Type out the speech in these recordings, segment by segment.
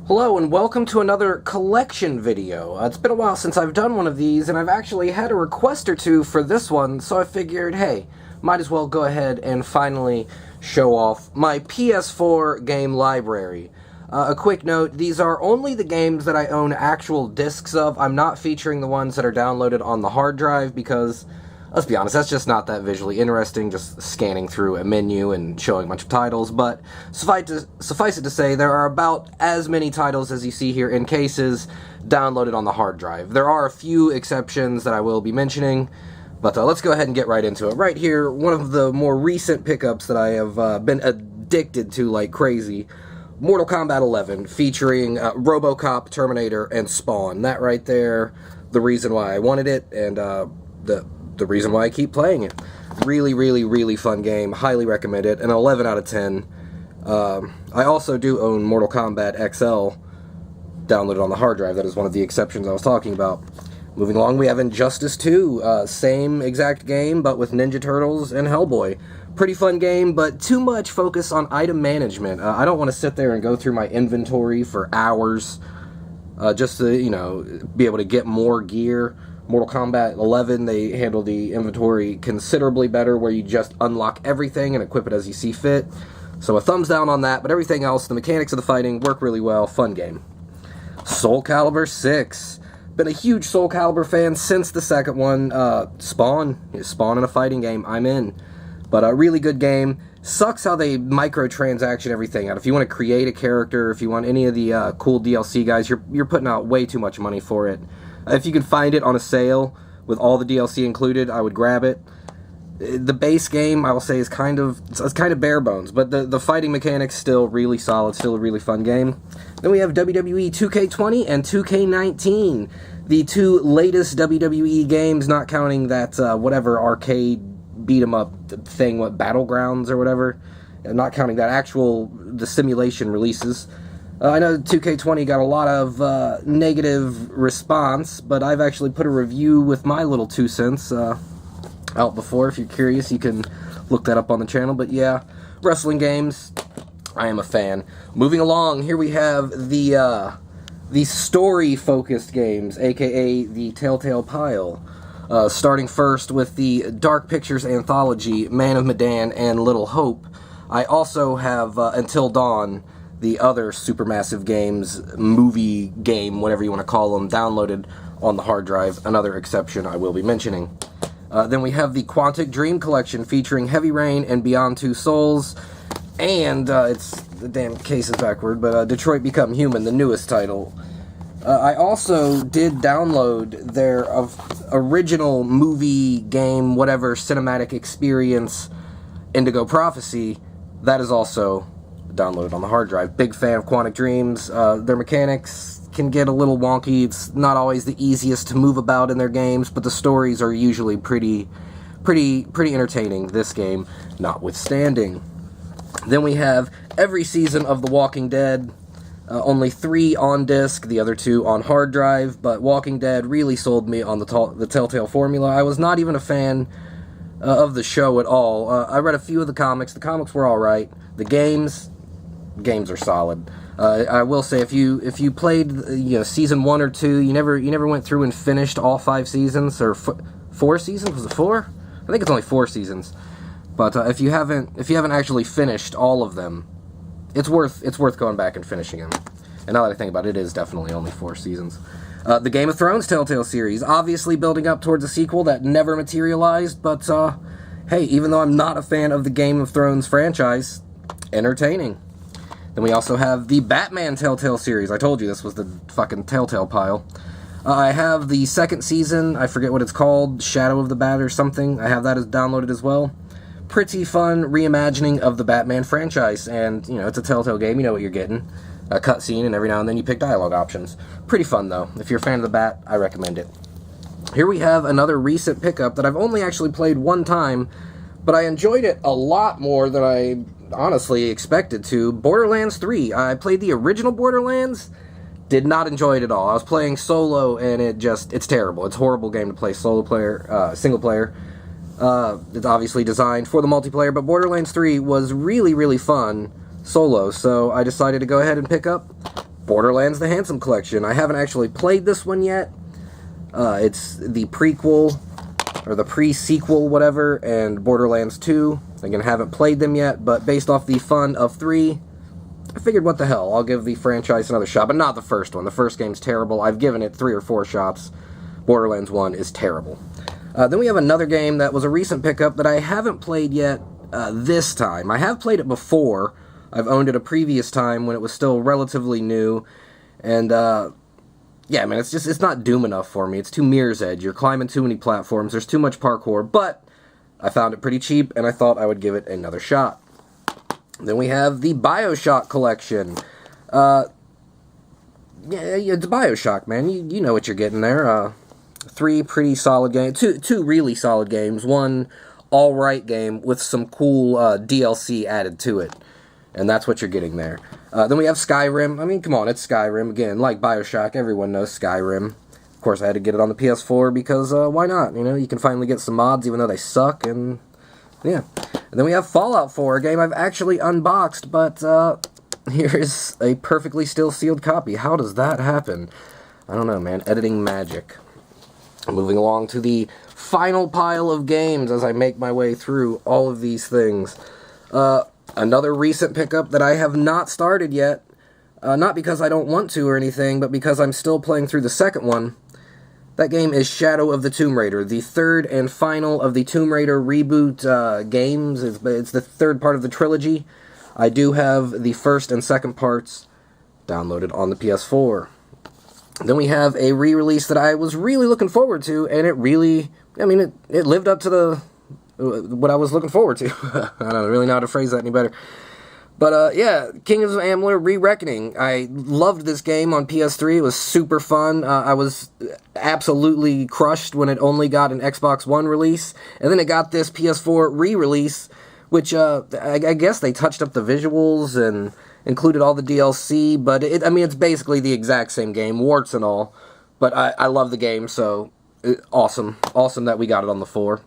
Hello and welcome to another collection video. It's been a while since I've done one of these, and I've actually had a request or two for this one, so I figured, hey, might as well go ahead and finally show off my PS4 game library. A quick note, these are only the games that I own actual discs of. I'm not featuring the ones that are downloaded on the hard drive because, let's be honest, that's just not that visually interesting, just scanning through a menu and showing a bunch of titles, but suffice it to say, there are about as many titles as you see here in cases downloaded on the hard drive. There are a few exceptions that I will be mentioning, but let's go ahead and get right into it. Right here, one of the more recent pickups that I have been addicted to like crazy, Mortal Kombat 11, featuring RoboCop, Terminator, and Spawn. That right there, the reason why I wanted it, and the reason why I keep playing it. Really fun game. Highly recommend it. An 11 out of 10. I also do own Mortal Kombat XL downloaded on the hard drive. That is one of the exceptions I was talking about. Moving along, we have Injustice 2. Same exact game, but with Ninja Turtles and Hellboy. Pretty fun game, but too much focus on item management. I don't want to sit there and go through my inventory for hours just to, you know, be able to get more gear. Mortal Kombat 11, they handle the inventory considerably better, where you just unlock everything and equip it as you see fit. So a thumbs down on that, but everything else, the mechanics of the fighting work really well. Fun game. Soul Calibur 6. Been a huge Soul Calibur fan since the second one. Spawn in a fighting game, I'm in. But a really good game. Sucks how they microtransaction everything out. If you want to create a character, if you want any of the cool DLC guys, you're putting out way too much money for it. If you can find it on a sale with all the DLC included, I would grab it. The base game, I will say, is kind of bare bones, but the fighting mechanics still really solid, still a really fun game. Then we have WWE 2K20 and 2K19, the two latest WWE games, not counting that whatever arcade beat-em-up thing, what, Battlegrounds or whatever, not counting that the simulation releases. I know 2K20 got a lot of negative response, but I've actually put a review with my little 2 cents out before. If you're curious, you can look that up on the channel. But yeah, wrestling games, I am a fan. Moving along, here we have the story-focused games, aka the Telltale pile. Starting first with the Dark Pictures anthology, Man of Medan and Little Hope. I also have Until Dawn, the other Supermassive Games movie game, whatever you want to call them, downloaded on the hard drive. Another exception I will be mentioning. Then we have the Quantic Dream Collection featuring Heavy Rain and Beyond Two Souls. And, the damn case is backward, but Detroit Become Human, the newest title. I also did download their original movie, game, whatever, cinematic experience, Indigo Prophecy. That is also downloaded on the hard drive. Big fan of Quantic Dreams. Their mechanics can get a little wonky. It's not always the easiest to move about in their games, but the stories are usually pretty entertaining, this game notwithstanding. Then we have every season of The Walking Dead. Only 3 on disc, the other 2 on hard drive, but Walking Dead really sold me on the Telltale formula. I was not even a fan of the show at all. I read a few of the comics. The comics were alright. The games are solid. I will say, if you played season 1 or 2, you never went through and finished all 5 seasons, or 4 seasons? Was it 4? I think it's only 4 seasons. But if you haven't actually finished all of them, it's worth going back and finishing them. And now that I think about it, it is definitely only 4 seasons. The Game of Thrones Telltale series, obviously building up towards a sequel that never materialized, but hey, even though I'm not a fan of the Game of Thrones franchise, entertaining. Then we also have the Batman Telltale series. I told you this was the fucking Telltale pile. I have the second season, I forget what it's called, Shadow of the Bat or something. I have that as downloaded as well. Pretty fun reimagining of the Batman franchise, and, it's a Telltale game, you know what you're getting. A cutscene, and every now and then you pick dialogue options. Pretty fun, though. If you're a fan of the Bat, I recommend it. Here we have another recent pickup that I've only actually played one time, but I enjoyed it a lot more than I honestly expected to. Borderlands 3. I played the original Borderlands, did not enjoy it at all. I was playing solo, and it's terrible. It's a horrible game to play single player. It's obviously designed for the multiplayer, but Borderlands 3 was really fun solo, so I decided to go ahead and pick up Borderlands the Handsome Collection. I haven't actually played this one yet. It's the prequel, or the pre-sequel, whatever, and Borderlands 2. Again, haven't played them yet, but based off the fun of 3, I figured, what the hell, I'll give the franchise another shot, but not the first one. The first game's terrible. I've given it 3 or 4 shots. Borderlands 1 is terrible. Then we have another game that was a recent pickup that I haven't played yet this time. I have played it before. I've owned it a previous time when it was still relatively new, and yeah, man, it's not Doom enough for me. It's too Mirror's Edge. You're climbing too many platforms. There's too much parkour, but I found it pretty cheap, and I thought I would give it another shot. Then we have the Bioshock collection. Yeah, it's Bioshock, man. You know what you're getting there. 3 pretty solid games. Two really solid games. 1 alright game with some cool DLC added to it. And that's what you're getting there. Then we have Skyrim. I mean, come on, it's Skyrim. Again, like Bioshock, everyone knows Skyrim. Of course, I had to get it on the PS4 because why not? You know, you can finally get some mods even though they suck, and yeah. And then we have Fallout 4, a game I've actually unboxed, but here is a perfectly still sealed copy. How does that happen? I don't know, man. Editing magic. Moving along to the final pile of games as I make my way through all of these things. Another recent pickup that I have not started yet. Not because I don't want to or anything, but because I'm still playing through the second one. That game is Shadow of the Tomb Raider, the third and final of the Tomb Raider reboot games. It's the third part of the trilogy. I do have the first and second parts downloaded on the PS4. Then we have a re-release that I was really looking forward to, and it really, I mean, it lived up to what I was looking forward to. I don't really know how to phrase that any better. But, yeah, Kingdoms of Amalur Re-Reckoning. I loved this game on PS3. It was super fun. I was absolutely crushed when it only got an Xbox One release. And then it got this PS4 re-release, which I guess they touched up the visuals and included all the DLC. But, I mean, it's basically the exact same game, warts and all. But I love the game, so awesome. Awesome that we got it on the 4.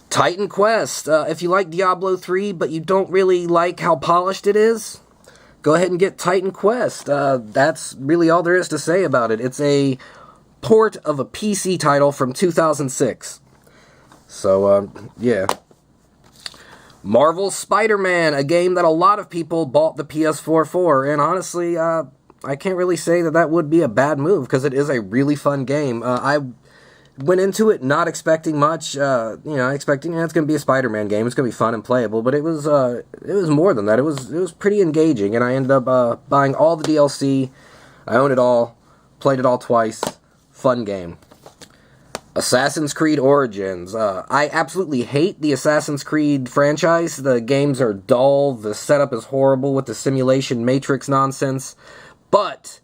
Titan Quest. If you like Diablo 3, but you don't really like how polished it is, go ahead and get Titan Quest. That's really all there is to say about it. It's a port of a PC title from 2006. So, yeah. Marvel's Spider-Man, a game that a lot of people bought the PS4 for, and honestly, I can't really say that would be a bad move, because it is a really fun game. I went into it not expecting much, expecting it's going to be a Spider-Man game, it's going to be fun and playable, but it was more than that. It was pretty engaging, and I ended up buying all the DLC. I own it all, played it all twice, fun game. Assassin's Creed Origins. I absolutely hate the Assassin's Creed franchise. The games are dull, the setup is horrible with the simulation matrix nonsense, but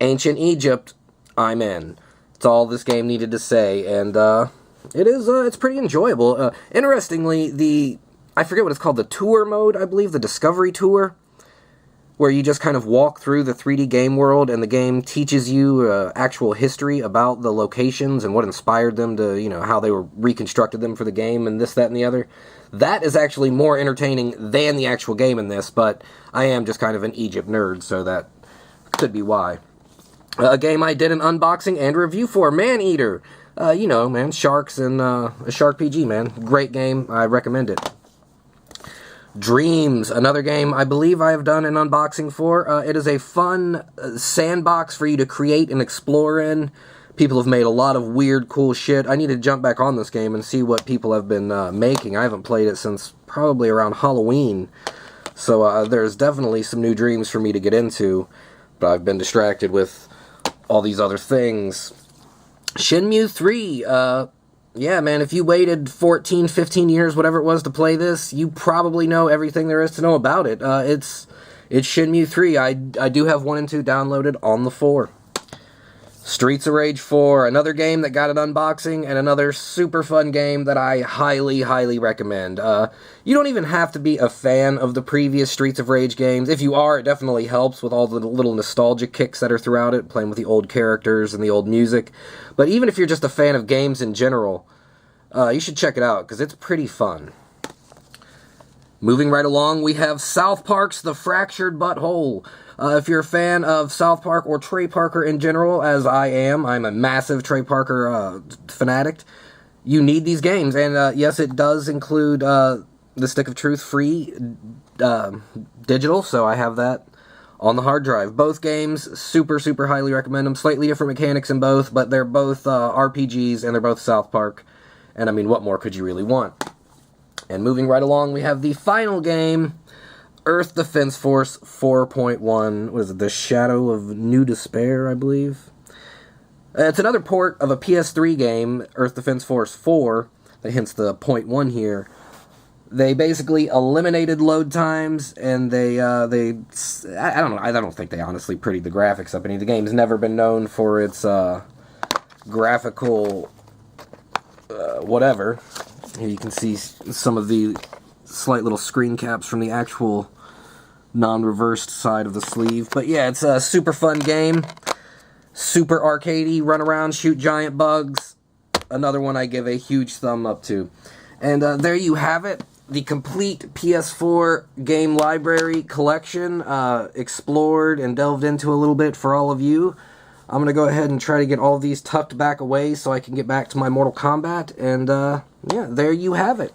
Ancient Egypt, I'm in. That's all this game needed to say, and it's pretty enjoyable. Interestingly, I forget what it's called, the tour mode, I believe, the Discovery Tour, where you just kind of walk through the 3D game world, and the game teaches you actual history about the locations and what inspired them to, how they were reconstructed them for the game, and this, that, and the other. That is actually more entertaining than the actual game in this, but I am just kind of an Egypt nerd, so that could be why. A game I did an unboxing and review for, Maneater. Man, sharks and a Shark PG, man. Great game. I recommend it. Dreams, another game I believe I have done an unboxing for. It is a fun sandbox for you to create and explore in. People have made a lot of weird, cool shit. I need to jump back on this game and see what people have been making. I haven't played it since probably around Halloween. So there's definitely some new dreams for me to get into. But I've been distracted with all these other things. Shenmue 3, yeah, man, if you waited 14, 15 years, whatever it was, to play this, you probably know everything there is to know about it. It's Shenmue 3. I do have 1 and 2 downloaded on the 4. Streets of Rage 4, another game that got an unboxing, and another super fun game that I highly, highly recommend. You don't even have to be a fan of the previous Streets of Rage games. If you are, it definitely helps with all the little nostalgia kicks that are throughout it, playing with the old characters and the old music. But even if you're just a fan of games in general, you should check it out, because it's pretty fun. Moving right along, we have South Park's The Fractured Butthole. If you're a fan of South Park or Trey Parker in general, as I am, I'm a massive Trey Parker fanatic, you need these games. And yes, it does include the Stick of Truth free digital, so I have that on the hard drive. Both games, super, super highly recommend them. Slightly different mechanics in both, but they're both RPGs, and they're both South Park. And I mean, what more could you really want? And moving right along, we have the final game, Earth Defense Force 4.1. What is it? The Shadow of New Despair, I believe. It's another port of a PS3 game, Earth Defense Force 4, hence the .1 here. They basically eliminated load times, and I don't think they honestly prettied the graphics up any. The game's never been known for its graphical whatever. Here you can see some of the slight little screen caps from the actual non-reversed side of the sleeve. But yeah, it's a super fun game. Super arcadey, run around, shoot giant bugs. Another one I give a huge thumb up to. And there you have it. The complete PS4 game library collection, explored and delved into a little bit for all of you. I'm going to go ahead and try to get all these tucked back away so I can get back to my Mortal Kombat. And yeah, there you have it.